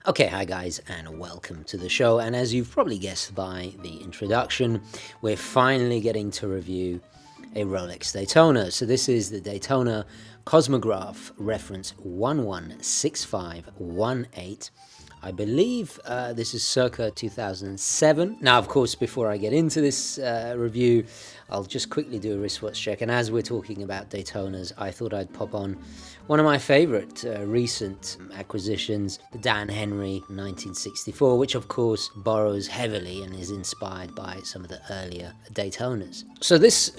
Okay, hi guys, and welcome to the show. And as you've probably guessed by the introduction, we're finally getting to review a Rolex Daytona. So this is the Daytona Cosmograph reference 116518. I believe this is circa 2007. Now, of course, before I get into this review, I'll just quickly do a wristwatch check. And as we're talking about Daytonas, I thought I'd pop on one of my favorite recent acquisitions, the Dan Henry 1964, which of course borrows heavily and is inspired by some of the earlier Daytonas. So this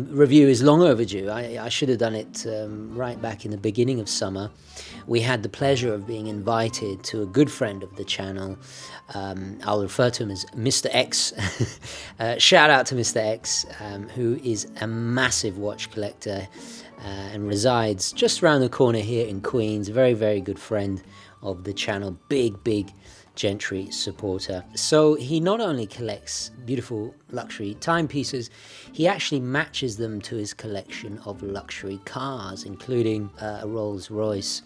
review is long overdue. I should have done it right back in the beginning of summer. We had the pleasure of being invited to a good friend of the channel. I'll refer to him as Mr. X. Shout out to Mr. X, who is a massive watch collector and resides just around the corner here in Queens. A very, very good friend of the channel. Big Gentry supporter. So he not only collects beautiful luxury timepieces, he actually matches them to his collection of luxury cars, including a Rolls Royce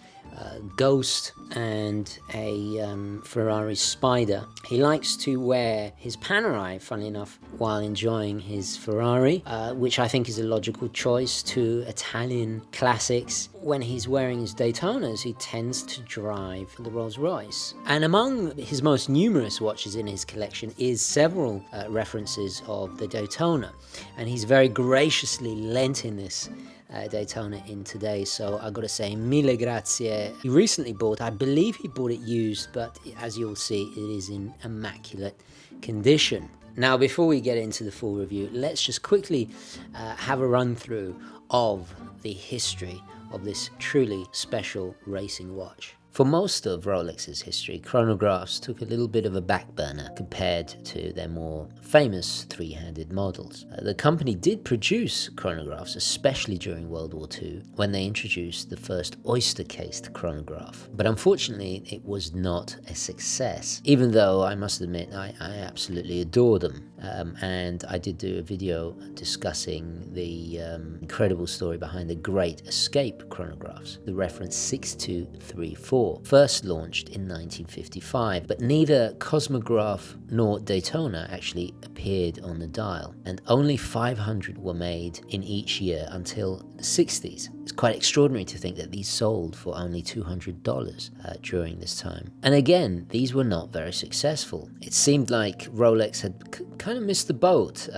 Ghost and a Ferrari Spider. He likes to wear his Panerai, funnily enough, while enjoying his Ferrari, which I think is a logical choice to Italian classics. When he's wearing his Daytonas, he tends to drive the Rolls Royce. And among his most numerous watches in his collection is several references of the Daytona, and he's very graciously lent in this Daytona in today, so I gotta say mille grazie. He recently bought, I believe he bought it used, but as you'll see, it is in immaculate condition. Now, before we get into the full review, let's just quickly have a run through of the history of this truly special racing watch. For most of Rolex's history, chronographs took a little bit of a back burner compared to their more famous three-handed models. The company did produce chronographs, especially during World War II, when they introduced the first oyster-cased chronograph. But unfortunately, it was not a success, even though I must admit I absolutely adore them. And I did do a video discussing the incredible story behind the Great Escape chronographs, the reference 6234. First launched in 1955, but neither Cosmograph nor Daytona actually appeared on the dial, and only 500 were made in each year until the 60s. It's quite extraordinary to think that these sold for only $200 during this time. And again, these were not very successful. It seemed like Rolex had kind of missed the boat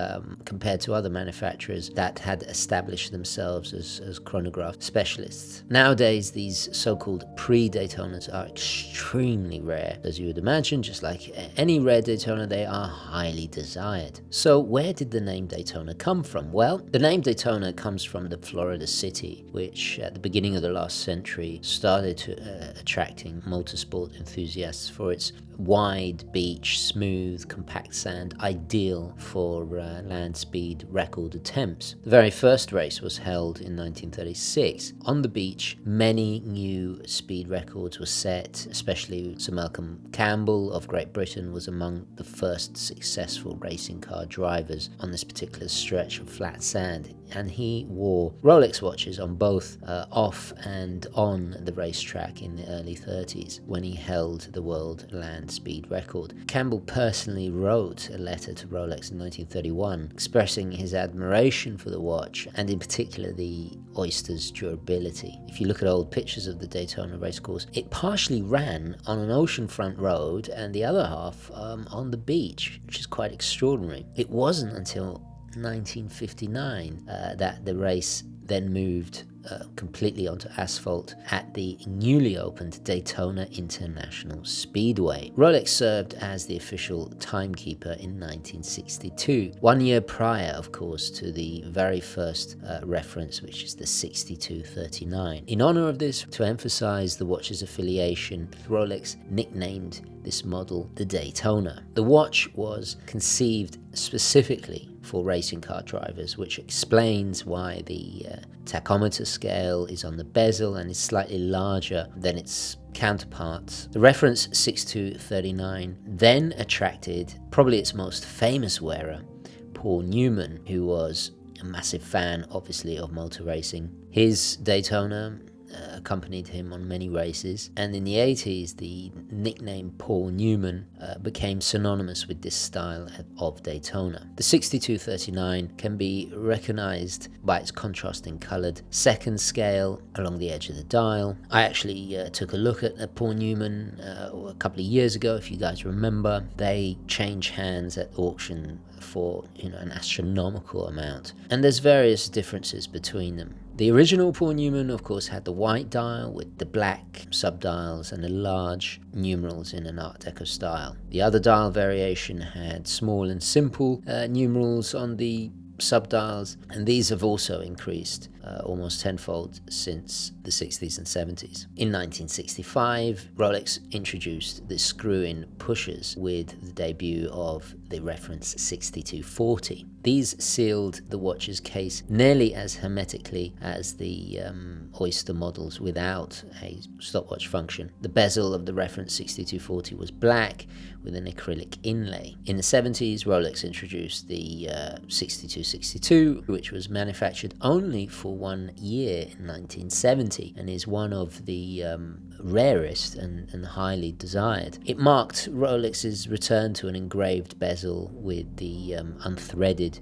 compared to other manufacturers that had established themselves as chronograph specialists. Nowadays, these so-called pre-Daytonas are extremely rare. As you would imagine, just like any rare Daytona, they are highly desired. So where did the name Daytona come from? Well, the name Daytona comes from the Florida city, which at the beginning of the last century started to attracting motorsport enthusiasts for its wide beach, smooth, compact sand, ideal for land speed record attempts. The very first race was held in 1936. On the beach, many new speed records were set, especially Sir Malcolm Campbell of Great Britain was among the first successful racing car drivers on this particular stretch of flat sand, and he wore Rolex watches on both off and on the racetrack in the early 30s when he held the world land speed record. Campbell personally wrote a letter to Rolex in 1931 expressing his admiration for the watch, and in particular the oyster's durability. If you look at old pictures of the Daytona racecourse, it partially ran on an oceanfront road and the other half on the beach, which is quite extraordinary. It wasn't until 1959 that the race then moved completely onto asphalt at the newly opened Daytona International Speedway. Rolex served as the official timekeeper in 1962, 1 year prior, of course, to the very first reference, which is the 6239. In honor of this, to emphasize the watch's affiliation, Rolex nicknamed this model the Daytona. The watch was conceived specifically for racing car drivers, which explains why the tachometer scale is on the bezel and is slightly larger than its counterparts. The reference 6239 then attracted probably its most famous wearer, Paul Newman, who was a massive fan, obviously, of motor racing. His Daytona accompanied him on many races, and in the 80s the nickname Paul Newman became synonymous with this style of Daytona. The 6239 can be recognized by its contrasting colored second scale along the edge of the dial. I actually took a look at Paul Newman a couple of years ago, if you guys remember. They change hands at auction for an astronomical amount, and there's various differences between them. The original Paul Newman, of course, had the white dial with the black subdials and the large numerals in an Art Deco style. The other dial variation had small and simple numerals on the subdials, and these have also increased almost tenfold since the 60s and 70s. In 1965, Rolex introduced the screw-in pushers with the debut of the reference 6240. These sealed the watch's case nearly as hermetically as the Oyster models without a stopwatch function. The bezel of the reference 6240 was black with an acrylic inlay. In the 70s, Rolex introduced the 6262, which was manufactured only for 1 year in 1970 and is one of the rarest and highly desired. It marked Rolex's return to an engraved bezel with the unthreaded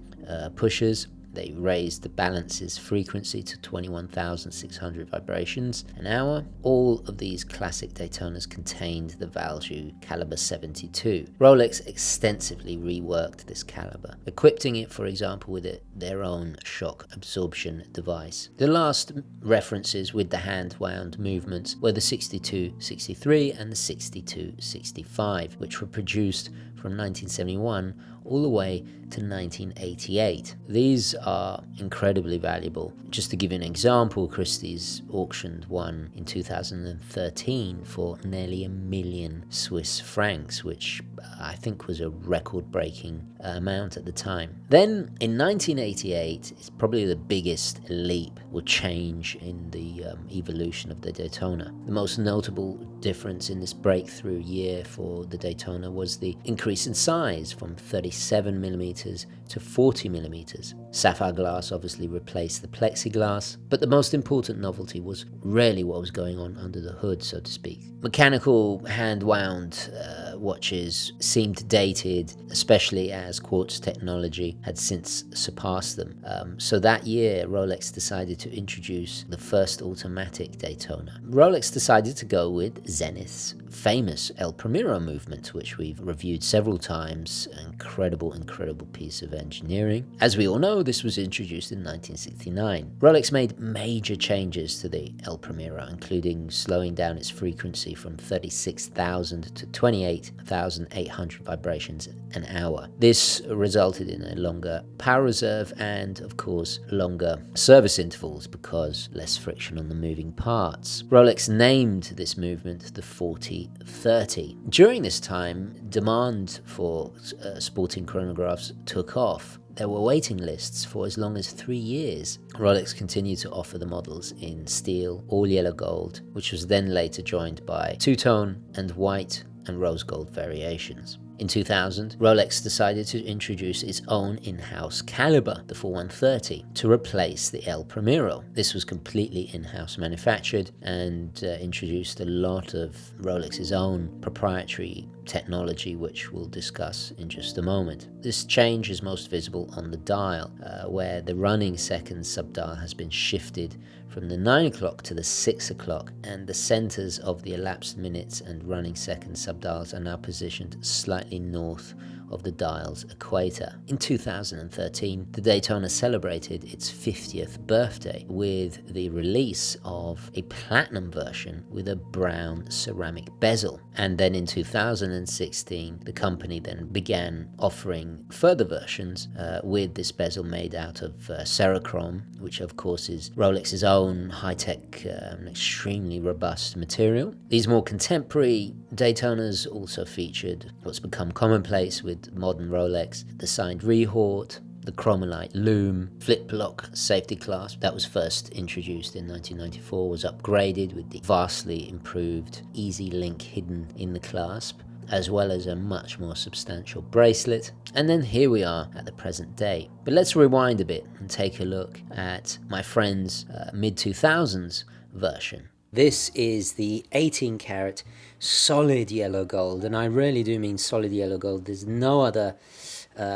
pushers. They raised the balance's frequency to 21,600 vibrations an hour. All of these classic Daytonas contained the value caliber 72. Rolex extensively reworked this caliber, equipping it, for example, with their own shock absorption device. The last references with the hand-wound movements were the 6263 and the 6265, which were produced from 1971 all the way to 1988. These are incredibly valuable. Just to give you an example, Christie's auctioned one in 2013 for nearly £1 million Swiss francs, which I think was a record-breaking amount at the time. Then in 1988, it's probably the biggest leap or change in the evolution of the Daytona. The most notable difference in this breakthrough year for the Daytona was the increase in size from 37mm to 40mm. Sapphire glass obviously replaced the plexiglass, but the most important novelty was really what was going on under the hood, so to speak. Mechanical hand-wound watches seemed dated, especially as quartz technology had since surpassed them. So that year, Rolex decided to introduce the first automatic Daytona. Rolex decided to go with Zenith's famous El Primero movement, which we've reviewed several times. Incredible piece of engineering. As we all know, this was introduced in 1969. Rolex made major changes to the El Primero, including slowing down its frequency from 36,000 to 28,800 vibrations an hour. This resulted in a longer power reserve and, of course, longer service intervals because less friction on the moving parts. Rolex named this movement the 4030. During this time, demand for sporting chronographs took off. There were waiting lists for as long as 3 years. Rolex continued to offer the models in steel, all yellow gold, which was then later joined by two-tone and white and rose gold variations. In 2000, Rolex decided to introduce its own in-house caliber, the 4130, to replace the El Primero. This was completely in-house manufactured and introduced a lot of Rolex's own proprietary technology, which we'll discuss in just a moment. This change is most visible on the dial, where the running seconds subdial has been shifted from the 9 o'clock to the 6 o'clock, and the centers of the elapsed minutes and running seconds subdials are now positioned slightly north of the dial's equator. In 2013, the Daytona celebrated its 50th birthday with the release of a platinum version with a brown ceramic bezel. And then in 2016, the company then began offering further versions with this bezel made out of Cerachrome, which of course is Rolex's own high-tech, extremely robust material. These more contemporary Daytonas also featured what's become commonplace with modern Rolex: the signed rehort, the chromalite loom, flip block safety clasp that was first introduced in 1994 was upgraded with the vastly improved easy link hidden in the clasp, as well as a much more substantial bracelet. And then here we are at the present day. But let's rewind a bit and take a look at my friend's mid-2000s version. This is the 18 karat solid yellow gold, and I really do mean solid yellow gold. There's no other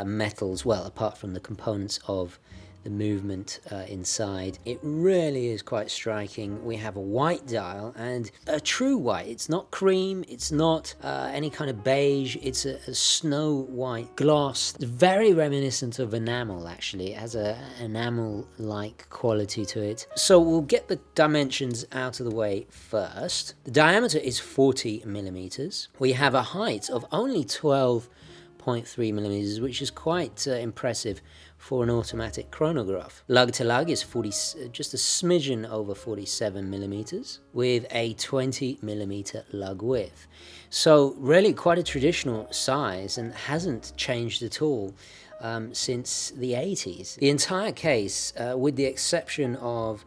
metals, well, apart from the components of the movement inside. It really is quite striking. We have a white dial, and a true white. It's not cream, it's not any kind of beige, it's a snow white gloss. It's very reminiscent of enamel, actually. It has an enamel-like quality to it. So we'll get the dimensions out of the way first. The diameter is 40 millimeters. We have a height of only 12.3 millimeters, which is quite impressive for an automatic chronograph. Lug to lug is just a smidgen over 47 millimeters with a 20 millimeter lug width. So really quite a traditional size and hasn't changed at all since the 80s. The entire case, with the exception of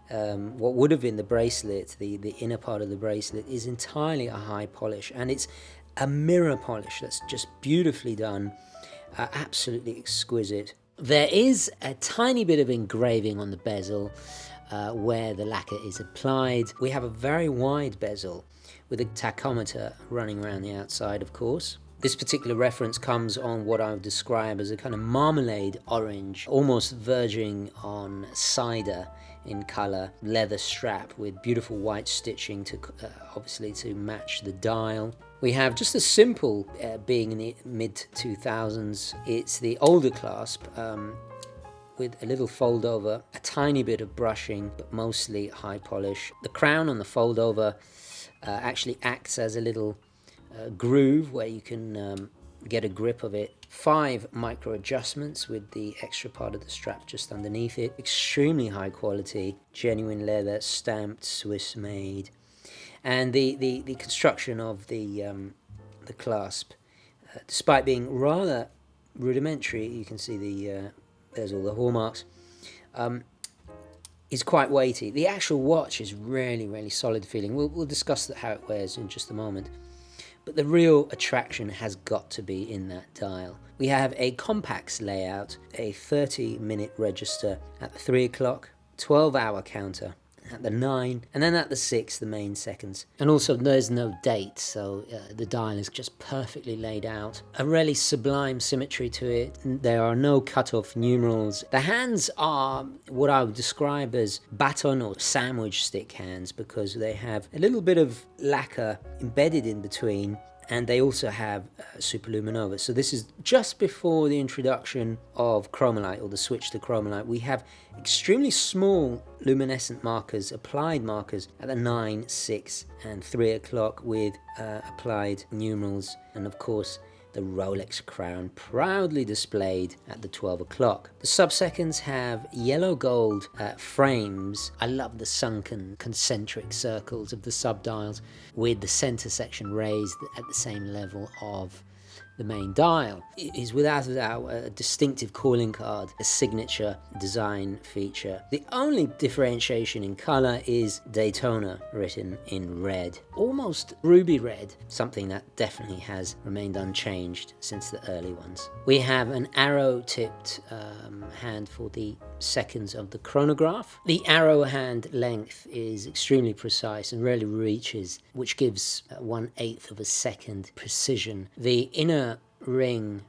what would have been the bracelet, the inner part of the bracelet, is entirely a high polish, and it's a mirror polish that's just beautifully done, absolutely exquisite. There is a tiny bit of engraving on the bezel where the lacquer is applied. We have a very wide bezel with a tachometer running around the outside, of course. This particular reference comes on what I would describe as a kind of marmalade orange, almost verging on cider in color, leather strap with beautiful white stitching to obviously to match the dial. We have just a simple, being in the mid-2000s, it's the older clasp with a little fold over, a tiny bit of brushing, but mostly high polish. The crown on the fold over actually acts as a little groove where you can get a grip of it. 5 micro adjustments with the extra part of the strap just underneath it. Extremely high quality, genuine leather, stamped, Swiss made. And the construction of the clasp, despite being rather rudimentary, you can see there's all the hallmarks, is quite weighty. The actual watch is really, really solid feeling. We'll discuss how it wears in just a moment. But the real attraction has got to be in that dial. We have a complex layout, a 30-minute register at the 3 o'clock, 12-hour counter at the 9, and then at the 6, the main seconds. And also there's no date, so the dial is just perfectly laid out. A really sublime symmetry to it. There are no cut-off numerals. The hands are what I would describe as baton or sandwich stick hands, because they have a little bit of lacquer embedded in between, and they also have superluminova. So this is just before the introduction of chromolite, or the switch to chromolite. We have extremely small luminescent markers, applied markers, at the 9, 6 and 3 o'clock with applied numerals, and of course the Rolex crown proudly displayed at the 12 o'clock. The sub-seconds have yellow gold frames. I love the sunken concentric circles of the sub-dials with the center section raised at the same level of the main dial. It is without a doubt a distinctive calling card, a signature design feature. The only differentiation in color is Daytona written in red, almost ruby red, something that definitely has remained unchanged since the early ones. We have an arrow-tipped hand for the seconds of the chronograph. The arrow hand length is extremely precise and rarely reaches, which gives 1/8 of a second precision. The inner ring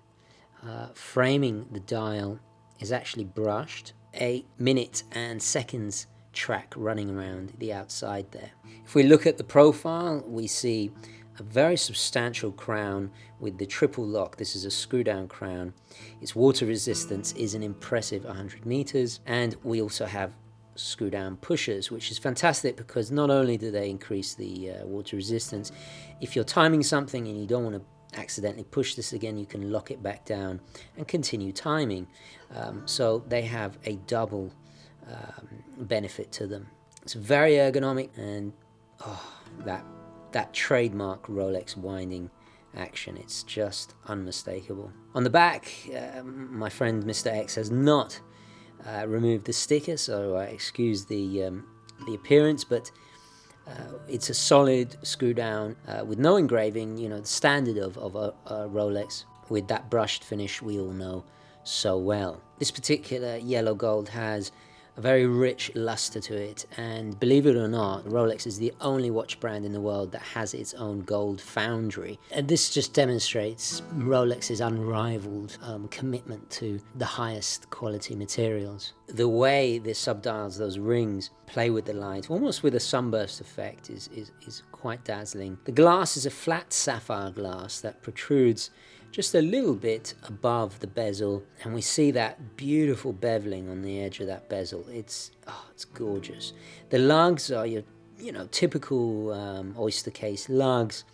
framing the dial is actually brushed. A minute and seconds track running around the outside there. If we look at the profile, we see a very substantial crown with the triple lock. This is a screw down crown. Its water resistance is an impressive 100 meters, and we also have screw down pushers, which is fantastic because not only do they increase the water resistance, if you're timing something and you don't want to accidentally push this again, you can lock it back down and continue timing. So they have a double benefit to them. It's very ergonomic, and that trademark Rolex winding action, it's just unmistakable. On the back, my friend Mr. X has not removed the sticker, so I excuse the appearance, but it's a solid screw down with no engraving, the standard of a Rolex, with that brushed finish we all know so well. This particular yellow gold has a very rich luster to it. And believe it or not, Rolex is the only watch brand in the world that has its own gold foundry. And this just demonstrates Rolex's unrivaled commitment to the highest quality materials. The way the subdials, those rings, play with the light, almost with a sunburst effect, is quite dazzling. The glass is a flat sapphire glass that protrudes just a little bit above the bezel, and we see that beautiful beveling on the edge of that bezel. It's gorgeous. The lugs are your typical oyster case lugs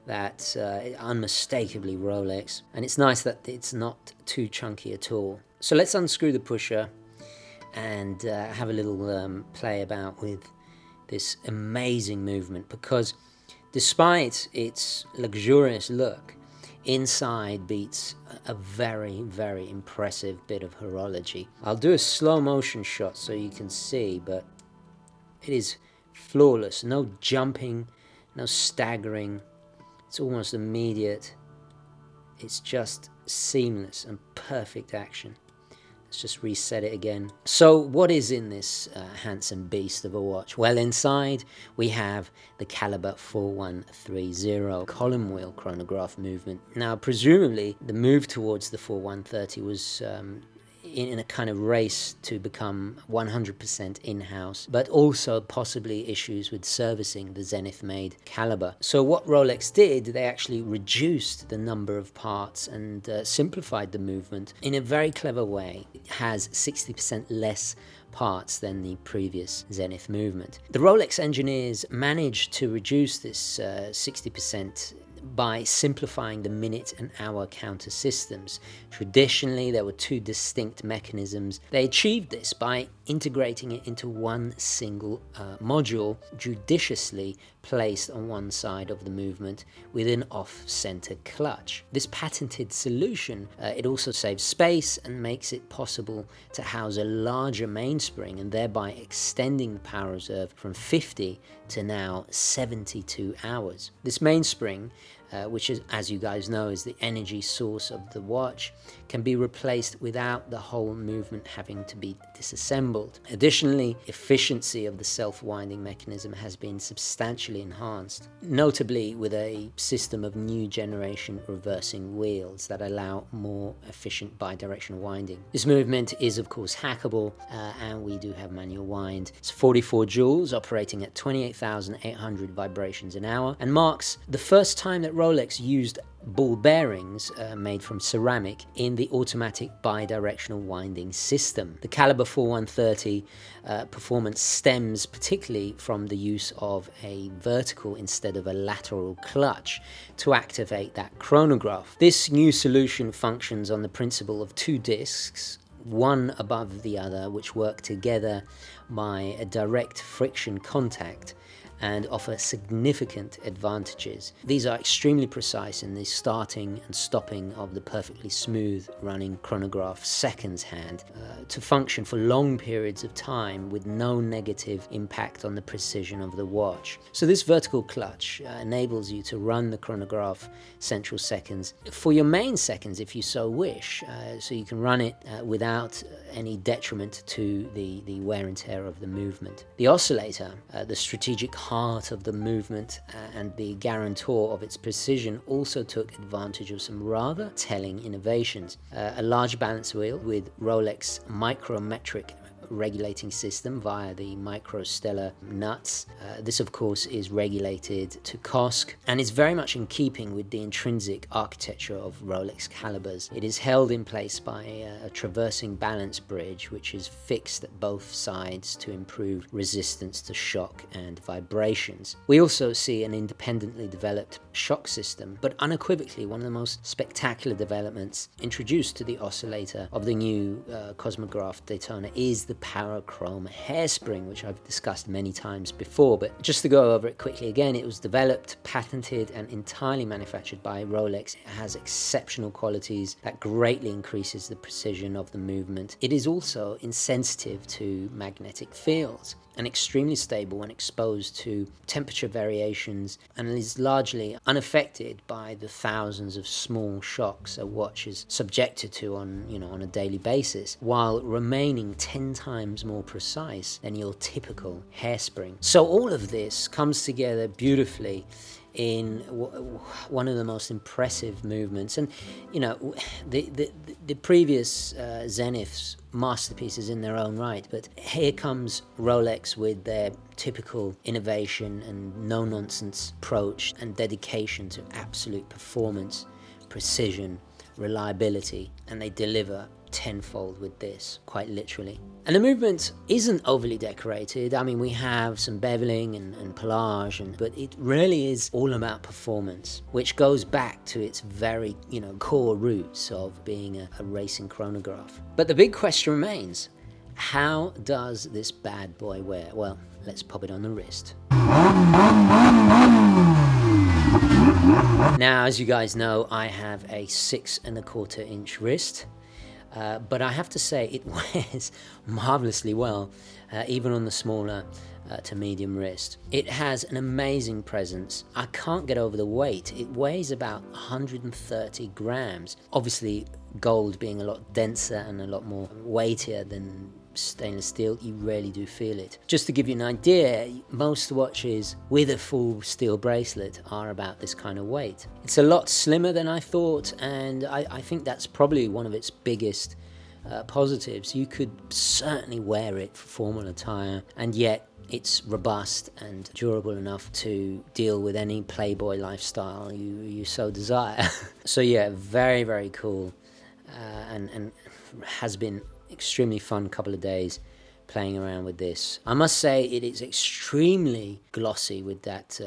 that unmistakably Rolex, and it's nice that it's not too chunky at all. So let's unscrew the pusher and have a little play about with this amazing movement, because despite its luxurious look, inside beats a very, very impressive bit of horology. I'll do a slow motion shot so you can see, but it is flawless. No jumping, no staggering. It's almost immediate. It's just seamless and perfect action. Let's just reset it again. So what is in this handsome beast of a watch? Well, inside we have the caliber 4130 column wheel chronograph movement. Now, presumably the move towards the 4130 was in a kind of race to become 100% in-house, but also possibly issues with servicing the Zenith-made caliber. So what Rolex did, they actually reduced the number of parts and simplified the movement in a very clever way. It has 60% less parts than the previous Zenith movement. The Rolex engineers managed to reduce this 60% by simplifying the minute and hour counter systems. Traditionally, there were two distinct mechanisms. They achieved this by integrating it into one single module, judiciously placed on one side of the movement with an off-center clutch. This patented solution, it also saves space and makes it possible to house a larger mainspring, and thereby extending the power reserve from 50 to now 72 hours. This mainspring, which is, as you guys know, is the energy source of the watch, can be replaced without the whole movement having to be disassembled. Additionally, efficiency of the self-winding mechanism has been substantially enhanced, notably with a system of new generation reversing wheels that allow more efficient bidirectional winding. This movement is of course hackable, and we do have manual wind. It's 44 joules operating at 28,800 vibrations an hour, and marks the first time that Rolex used ball bearings made from ceramic in the automatic bidirectional winding system. The caliber 4130 performance stems particularly from the use of a vertical instead of a lateral clutch to activate that chronograph. This new solution functions on the principle of two discs, one above the other, which work together by a direct friction contact and offer significant advantages. These are extremely precise in the starting and stopping of the perfectly smooth running chronograph seconds hand to function for long periods of time with no negative impact on the precision of the watch. So this vertical clutch enables you to run the chronograph central seconds for your main seconds if you so wish, so you can run it without any detriment to the wear and tear of the movement. The oscillator, the strategic heart of the movement and the guarantor of its precision, also took advantage of some rather telling innovations. A large balance wheel with Rolex micrometric regulating system via the microstellar nuts. This of course is regulated to COSC and is very much in keeping with the intrinsic architecture of Rolex calibers. It is held in place by a traversing balance bridge which is fixed at both sides to improve resistance to shock and vibrations. We also see an independently developed shock system, but unequivocally one of the most spectacular developments introduced to the oscillator of the new Cosmograph Daytona is the Parachrome hairspring, which I've discussed many times before, but just to go over it quickly again, it was developed, patented and entirely manufactured by Rolex. It has exceptional qualities that greatly increases the precision of the movement. It is also insensitive to magnetic fields, and extremely stable when exposed to temperature variations, and is largely unaffected by the thousands of small shocks a watch is subjected to on a daily basis, while remaining 10 times more precise than your typical hairspring. So all of this comes together beautifully in one of the most impressive movements. And the previous Zeniths, masterpieces in their own right, but here comes Rolex with their typical innovation and no-nonsense approach and dedication to absolute performance, precision, reliability, and they deliver tenfold with this, quite literally. And the movement isn't overly decorated. I mean, we have some beveling and pelage, but it really is all about performance, which goes back to its very, core roots of being a racing chronograph. But the big question remains, how does this bad boy wear? Well, let's pop it on the wrist. Now, as you guys know, I have a 6 1/4 inch wrist. But I have to say it wears marvelously well, even on the smaller to medium wrist. It has an amazing presence. I can't get over the weight. It weighs about 130 grams. Obviously, gold being a lot denser and a lot more weightier than stainless steel, you really do feel it. Just to give you an idea, most watches with a full steel bracelet are about this kind of weight. It's a lot slimmer than I thought, and I think that's probably one of its biggest positives. You could certainly wear it for formal attire, and yet it's robust and durable enough to deal with any playboy lifestyle you so desire. So yeah, very, very cool, and has been extremely fun couple of days playing around with this. I must say it is extremely glossy with that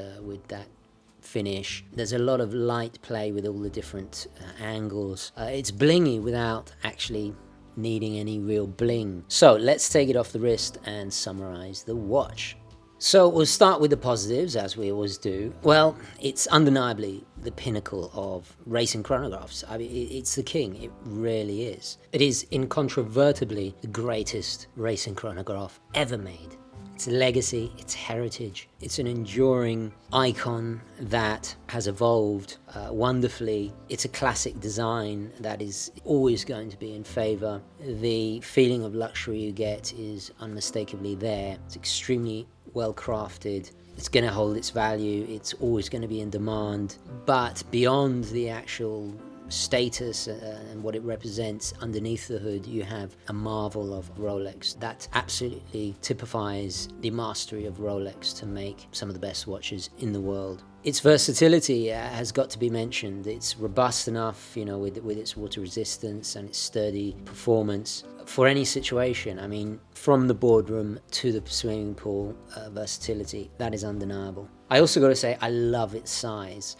finish. There's a lot of light play with all the different angles. It's blingy without actually needing any real bling. So let's take it off the wrist and summarize the watch. So we'll start with the positives, as we always do. Well, it's undeniably the pinnacle of racing chronographs. I mean, it's the king. It really is. It is incontrovertibly the greatest racing chronograph ever made. Its legacy, its heritage, it's an enduring icon that has evolved wonderfully. It's a classic design that is always going to be in favor. The feeling of luxury you get is unmistakably there. It's extremely well crafted. It's going to hold its value. It's always going to be in demand. But beyond the actual status and what it represents underneath the hood, you have a marvel of Rolex that absolutely typifies the mastery of Rolex to make some of the best watches in the world. Its versatility has got to be mentioned. It's robust enough, with its water resistance and its sturdy performance for any situation. I mean, from the boardroom to the swimming pool, versatility, that is undeniable. I also got to say, I love its size.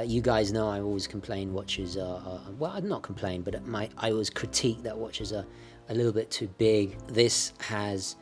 You guys know I always complain watches well, not complain, but I always critique that watches are a little bit too big. This has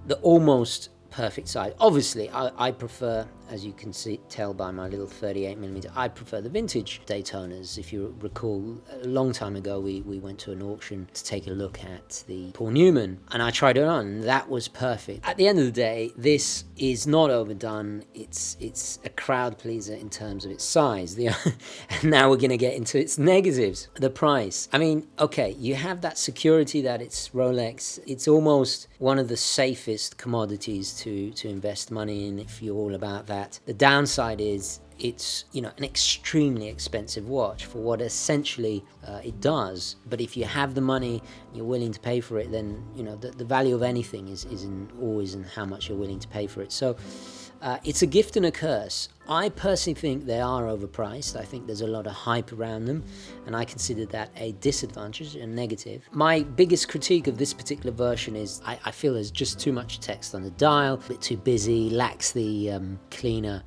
the almost perfect size. Obviously, I prefer, as you can tell by my little 38mm, I prefer the vintage Daytonas. If you recall, a long time ago, we went to an auction to take a look at the Paul Newman, and I tried it on, and that was perfect. At the end of the day, this is not overdone. It's a crowd pleaser in terms of its size. And now we're going to get into its negatives. The price. I mean, okay, you have that security that it's Rolex. It's almost one of the safest commodities to invest money in if you're all about that. The downside is it's an extremely expensive watch for what essentially it does. But if you have the money, you're willing to pay for it, then the value of anything is always in how much you're willing to pay for it. So it's a gift and a curse. I personally think they are overpriced. I think there's a lot of hype around them, and I consider that a disadvantage, a negative. My biggest critique of this particular version is I feel there's just too much text on the dial, a bit too busy, lacks the cleaner,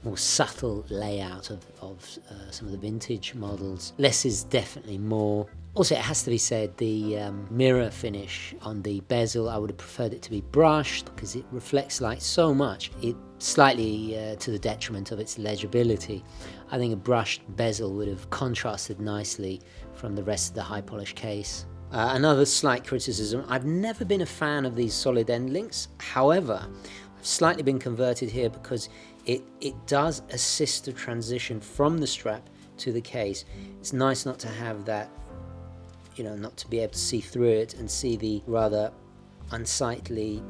more subtle layout of some of the vintage models. Less is definitely more. Also, it has to be said, the mirror finish on the bezel, I would have preferred it to be brushed because it reflects light so much. It slightly to the detriment of its legibility. I think a brushed bezel would have contrasted nicely from the rest of the high polish case. Another slight criticism, I've never been a fan of these solid end links. However, I've slightly been converted here because it does assist the transition from the strap to the case. It's nice not to have that, you know, not to be able to see through it and see the rather unsightly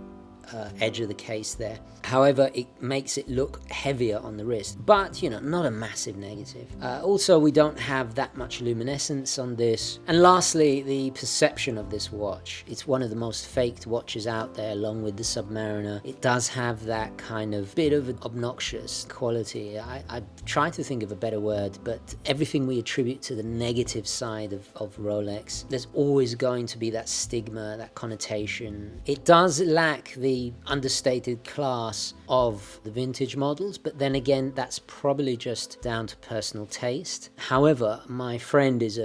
edge of the case there. However, it makes it look heavier on the wrist, but, you know, not a massive negative. Also, we don't have that much luminescence on this. And lastly, the perception of this watch. It's one of the most faked watches out there, along with the Submariner. It does have that kind of bit of an obnoxious quality. I try to think of a better word, but everything we attribute to the negative side of Rolex, there's always going to be that stigma, that connotation. It does lack the understated class of the vintage models, but then again, that's probably just down to personal taste. However, my friend is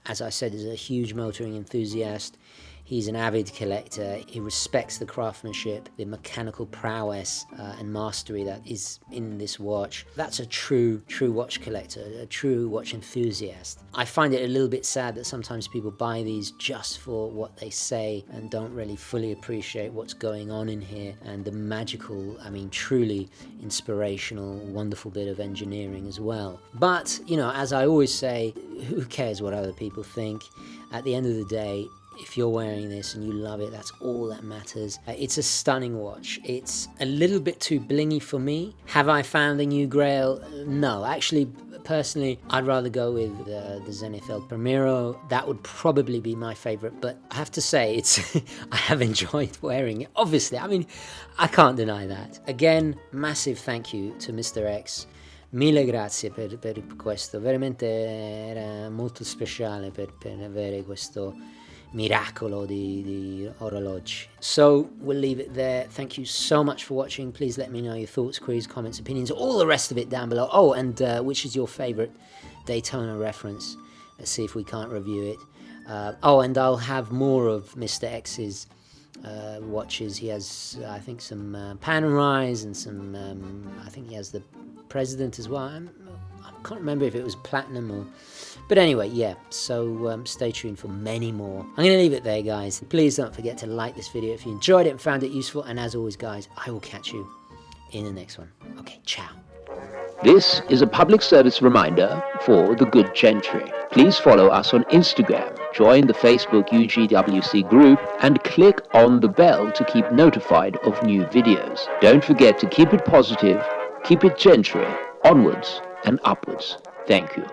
as I said, is a huge motoring enthusiast. He's an avid collector. He respects the craftsmanship, the mechanical prowess and mastery that is in this watch. That's a true watch collector, a true watch enthusiast. I find it a little bit sad that sometimes people buy these just for what they say and don't really fully appreciate what's going on in here and the magical, I mean, truly inspirational, wonderful bit of engineering as well. But, you know, as I always say, who cares what other people think? At the end of the day, if you're wearing this and you love it, that's all that matters. It's a stunning watch. It's a little bit too blingy for me. Have I found the new grail? No, actually, personally, I'd rather go with the Zenith El Primero. That would probably be my favorite, but I have to say, I have enjoyed wearing it. Obviously, I mean, I can't deny that. Again, massive thank you to Mr. X. Mille grazie per questo. Veramente era molto speciale per avere questo miracolo di orologi. So we'll leave it there. Thank you so much for watching. Please let me know your thoughts, queries, comments, opinions, all the rest of it down below. Oh, and which is your favorite Daytona reference? Let's see if we can't review it. Oh, and I'll have more of Mr. X's watches. He has, I think, some Panerais and some, I think he has the President as well. I can't remember if it was platinum or... But anyway, yeah, so stay tuned for many more. I'm going to leave it there, guys. Please don't forget to like this video if you enjoyed it and found it useful. And as always, guys, I will catch you in the next one. Okay, ciao. This is a public service reminder for the good gentry. Please follow us on Instagram, join the Facebook UGWC group, and click on the bell to keep notified of new videos. Don't forget to keep it positive, keep it gentry, onwards and upwards. Thank you.